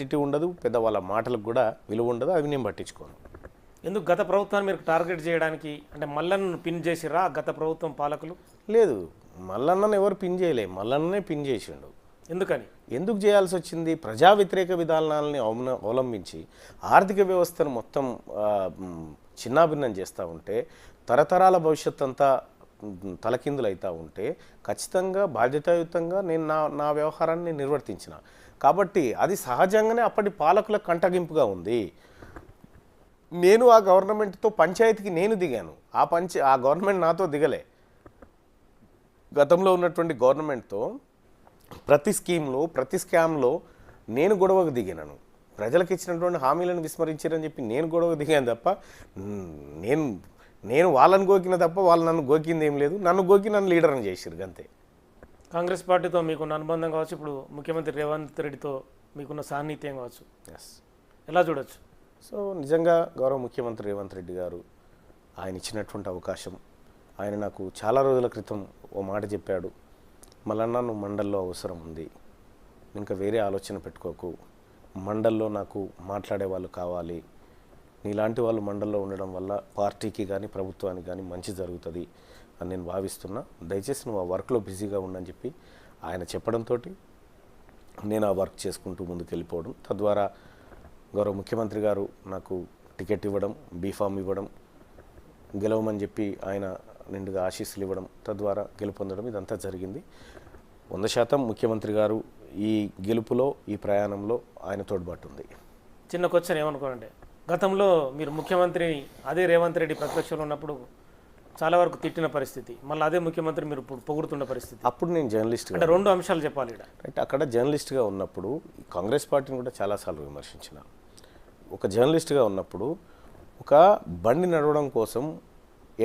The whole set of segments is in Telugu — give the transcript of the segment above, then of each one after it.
క్రెడిట్ ఉండదు, పెద్ద వాళ్ళ మాటలకు కూడా విలువ ఉండదు. అవి నేను పట్టించుకోను. ఎందుకు గత ప్రభుత్వాన్ని మీరు టార్గెట్ చేయడానికి అంటే మల్లన్నను పిన్ చేసిరా గత ప్రభుత్వం పాలకులు? లేదు, మల్లన్నను ఎవరు పిన్ చేయలే, మల్లన్ననే పిన్ చేసిండు. ఎందుకని? ఎందుకు చేయాల్సి వచ్చింది? ప్రజా వ్యతిరేక విధానాలని అవలంబించి ఆర్థిక వ్యవస్థను మొత్తం చిన్నాభిన్నం చేస్తూ ఉంటే, తరతరాల భవిష్యత్ అంతా తలకిందులవుతూ ఉంటే ఖచ్చితంగా బాధ్యతాయుతంగా నేను నా వ్యవహారాన్ని నిర్వర్తించిన. కాబట్టి అది సహజంగానే అప్పటి పాలకుల కంటగింపుగా ఉంది. నేను ఆ గవర్నమెంట్తో పంచాయతీకి నేను దిగాను. ఆ గవర్నమెంట్ నాతో దిగలే. గతంలో ఉన్నటువంటి గవర్నమెంట్తో ప్రతి స్కీమ్లో ప్రతి స్కామ్లో నేను గొడవకు దిగినాను. ప్రజలకు ఇచ్చినటువంటి హామీలను విస్మరించారని చెప్పి నేను గొడవకు దిగాను తప్ప నేను వాళ్ళని గోకిన తప్ప వాళ్ళు నన్ను గోకింది ఏం లేదు. నన్ను గోకి నన్ను లీడర్ని చేసిరు అంతే. కాంగ్రెస్ పార్టీతో మీకున్న అనుబంధం కావచ్చు, ఇప్పుడు ముఖ్యమంత్రి రేవంత్ రెడ్డితో మీకున్న సాన్నిహిత్యం కావచ్చు, ఎలా చూడొచ్చు? సో నిజంగా గౌరవ ముఖ్యమంత్రి రేవంత్ రెడ్డి గారు ఆయన ఇచ్చినటువంటి అవకాశం, ఆయన నాకు చాలా రోజుల క్రితం ఓ మాట చెప్పాడు, మల్లన్న నువ్వు మండల్లో అవసరం ఉంది, ఇంకా వేరే ఆలోచన పెట్టుకోకు, మండల్లో నాకు మాట్లాడే వాళ్ళు కావాలి, నీలాంటి వాళ్ళు మండల్లో ఉండడం వల్ల పార్టీకి కానీ ప్రభుత్వానికి కానీ మంచి జరుగుతుంది అని నేను భావిస్తున్నా, దయచేసి నువ్వు ఆ వర్క్లో బిజీగా ఉండని చెప్పి ఆయన చెప్పడంతో నేను ఆ వర్క్ చేసుకుంటూ ముందుకు వెళ్ళిపోవడం, తద్వారా గౌరవ ముఖ్యమంత్రి గారు నాకు టికెట్ ఇవ్వడం, బీఫామ్ ఇవ్వడం, గెలవమని చెప్పి ఆయన నిండుగా ఆశీస్సులు ఇవ్వడం, తద్వారా గెలుపొందడం ఇదంతా జరిగింది. 100% ముఖ్యమంత్రి గారు ఈ గెలుపులో ఈ ప్రయాణంలో ఆయన తోడ్పాటు ఉంది. చిన్న క్వశ్చన్ ఏమనుకోనండి, గతంలో మీరు ముఖ్యమంత్రి అదే రేవంత్ రెడ్డి ప్రతిపక్షంలో ఉన్నప్పుడు చాలా వరకు తిట్టిన పరిస్థితి, మళ్ళీ అదే ముఖ్యమంత్రి మీరు పొగుడుతున్న పరిస్థితి. అప్పుడు నేను జర్నలిస్ట్గా, అంటే రెండు అంశాలు చెప్పాలి ఇక్కడ. రైట్, అక్కడ జర్నలిస్ట్గా ఉన్నప్పుడు కాంగ్రెస్ పార్టీని కూడా చాలాసార్లు విమర్శించిన. ఒక జర్నలిస్ట్గా ఉన్నప్పుడు ఒక బండి నడవడం కోసం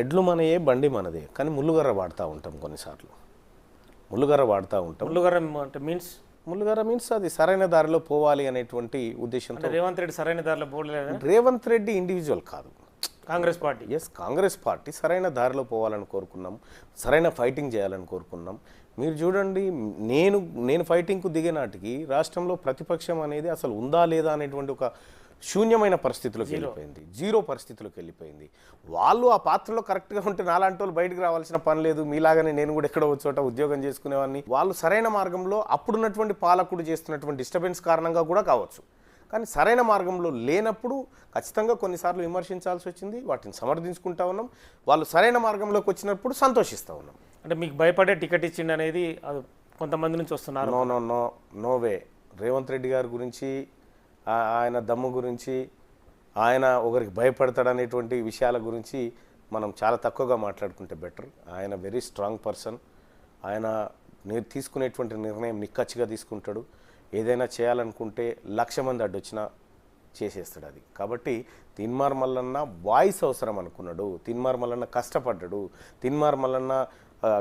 ఎడ్లు మనయే బండి మనదే, కానీ ముళ్ళుగర్ర వాడుతూ ఉంటాం కొన్నిసార్లు. ముళ్ళుగర్ర వాడుతూ ఉంటాం. ముళ్ళుగర్ర అంటే ముళ్ళుగర్ర మీన్స్ అది సరైన దారిలో పోవాలి అనేటువంటి ఉద్దేశంతో. రేవంత్ రెడ్డి సరైన దారిలో పోలేదు. రేవంత్ రెడ్డి ఇండివిజువల్ కాదు, Congress party. Yes, Congress party సరైన దారిలో పోవాలని కోరుకున్నాం, సరైన ఫైటింగ్ చేయాలని కోరుకున్నాం. మీరు చూడండి, నేను ఫైటింగ్కు దిగే నాటికి రాష్ట్రంలో ప్రతిపక్షం అనేది అసలు ఉందా లేదా అనేటువంటి ఒక శూన్యమైన పరిస్థితిలోకి వెళ్ళిపోయింది, జీరో పరిస్థితిలోకి వెళ్ళిపోయింది. వాళ్ళు ఆ పాత్రలో కరెక్ట్గా ఉంటే నాలాంటి వాళ్ళు బయటకు రావాల్సిన పని లేదు, మీలాగానే నేను కూడా ఎక్కడో చోట ఉద్యోగం చేసుకునేవాడిని. వాళ్ళు సరైన మార్గంలో అప్పుడున్నటువంటి పాలకుడు చేస్తున్నటువంటి డిస్టర్బెన్స్ కారణంగా కూడా కావచ్చు, కానీ సరైన మార్గంలో లేనప్పుడు ఖచ్చితంగా కొన్నిసార్లు విమర్శించాల్సి వచ్చింది, వాటిని సమర్థించుకుంటా ఉన్నాం. వాళ్ళు సరైన మార్గంలోకి వచ్చినప్పుడు సంతోషిస్తూ ఉన్నాం. అంటే మీకు భయపడే టికెట్ ఇచ్చింది అనేది కొంతమంది నుంచి వస్తున్నారు. No way. రేవంత్ రెడ్డి గారి గురించి, ఆయన దమ్ము గురించి, ఆయన ఒకరికి భయపడతాడనేటువంటి విషయాల గురించి మనం చాలా తక్కువగా మాట్లాడుకుంటే బెటర్. ఆయన వెరీ స్ట్రాంగ్ పర్సన్. ఆయన తీసుకునేటువంటి నిర్ణయం నిక్కచ్చిగా తీసుకుంటాడు. ఏదైనా చేయాలనుకుంటే 1,00,000 మంది అడ్డొచ్చినా చేసేస్తాడు అది. కాబట్టి తీన్మార్ మల్లన్న వాయిస్ అవసరం అనుకున్నాడు, తీన్మార్ మల్లన్న కష్టపడ్డాడు, తీన్మార్ మల్లన్న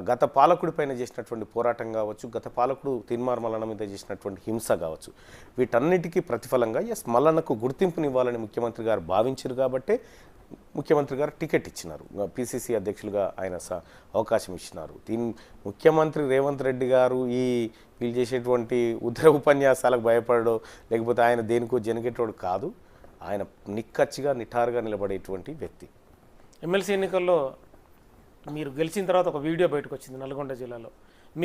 గత పాలకుడి పైన చేసినటువంటి పోరాటం కావచ్చు, గత పాలకుడు తీన్మార్ మల్లన్న మీద చేసినటువంటి హింస కావచ్చు, వీటన్నిటికీ ప్రతిఫలంగా మల్లన్నకు గుర్తింపునివ్వాలని ముఖ్యమంత్రి గారు భావించారు. కాబట్టే ముఖ్యమంత్రి గారు టికెట్ ఇచ్చినారు, పిసిసి అధ్యక్షులుగా ఆయన అవకాశం ఇచ్చినారు. ముఖ్యమంత్రి రేవంత్ రెడ్డి గారు వీళ్ళు చేసేటువంటి ఉత్తర ఉపన్యాసాలకు భయపడో లేకపోతే ఆయన దేనికో జనగేటోడు కాదు. ఆయన నిక్కచ్చిగా నిఠారుగా నిలబడేటువంటి వ్యక్తి. ఎమ్మెల్సీ ఎన్నికల్లో మీరు గెలిచిన తర్వాత ఒక వీడియో బయటకు వచ్చింది నల్గొండ జిల్లాలో.